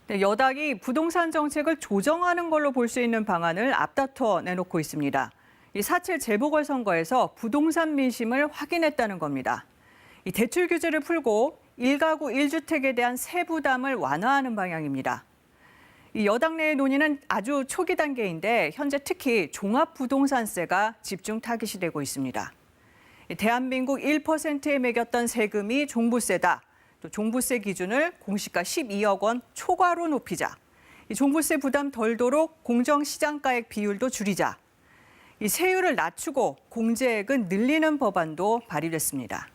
네, 여당이 부동산 정책을 조정하는 걸로 볼 수 있는 방안을 앞다퉈 내놓고 있습니다. 이 4.7 재보궐선거에서 부동산 민심을 확인했다는 겁니다. 이 대출 규제를 풀고 1가구 1주택에 대한 세부담을 완화하는 방향입니다. 이 여당 내의 논의는 아주 초기 단계인데 현재 특히 종합부동산세가 집중 타깃이 되고 있습니다. 대한민국 1%에 매겼던 세금이 종부세다. 또 종부세 기준을 공시가 12억 원 초과로 높이자. 이 종부세 부담 덜도록 공정시장가액 비율도 줄이자. 이 세율을 낮추고 공제액은 늘리는 법안도 발의됐습니다.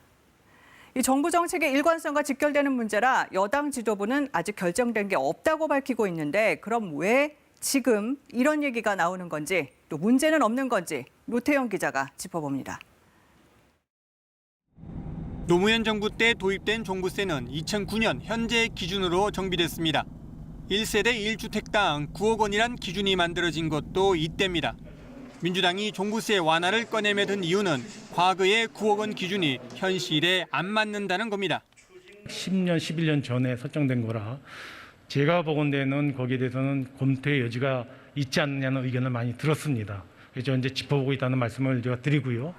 이 정부 정책의 일관성과 직결되는 문제라 여당 지도부는 아직 결정된 게 없다고 밝히고 있는데 그럼 왜 지금 이런 얘기가 나오는 건지 또 문제는 없는 건지 노태영 기자가 짚어봅니다. 노무현 정부 때 도입된 종부세는 2009년 현재 기준으로 정비됐습니다. 1세대 1주택당 9억 원이란 기준이 만들어진 것도 이때입니다. 민주당이 종부세 완화를 꺼내며 든 이유는 과거의 9억 원 기준이 현실에 안 맞는다는 겁니다. 10년, 11년 전에 설정된 거라 제가 보건대는 거기에 대해서는 검토의 여지가 있지 않느냐는 의견을 많이 들었습니다. 그래서 이제 짚어보고 있다는 말씀을 제가 드리고요.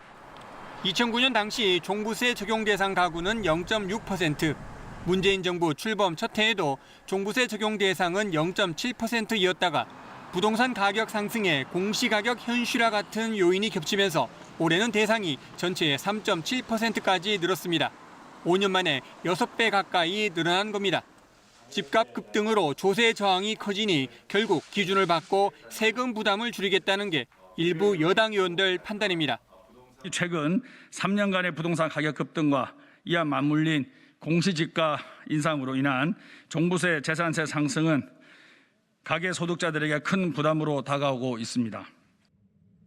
2009년 당시 종부세 적용 대상 가구는 0.6%, 문재인 정부 출범 첫 해에도 종부세 적용 대상은 0.7%였다가 부동산 가격 상승에 공시가격 현실화 같은 요인이 겹치면서 올해는 대상이 전체의 3.7%까지 늘었습니다. 5년 만에 6배 가까이 늘어난 겁니다. 집값 급등으로 조세 저항이 커지니 결국 기준을 바꿔 세금 부담을 줄이겠다는 게 일부 여당 의원들 판단입니다. 최근 3년간의 부동산 가격 급등과 이와 맞물린 공시지가 인상으로 인한 종부세 재산세 상승은 가계 소득자들에게 큰 부담으로 다가오고 있습니다.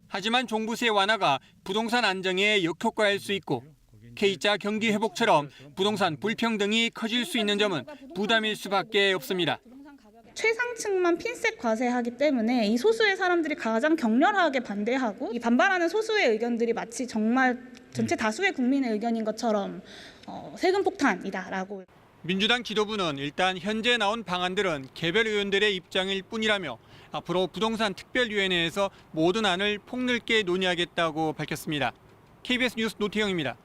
하지만 종부세 완화가 부동산 안정에 역효과일 수 있고 K자 경기 회복처럼 부동산 불평등이 커질 수 있는 점은 부담일 수밖에 없습니다. 최상층만 핀셋 과세하기 때문에 이 소수의 사람들이 가장 격렬하게 반대하고 이 반발하는 소수의 의견들이 마치 정말 전체 다수의 국민의 의견인 것처럼 세금 폭탄이다라고. 민주당 지도부는 일단 현재 나온 방안들은 개별 의원들의 입장일 뿐이라며 앞으로 부동산 특별위원회에서 모든 안을 폭넓게 논의하겠다고 밝혔습니다. KBS 뉴스 노태영입니다.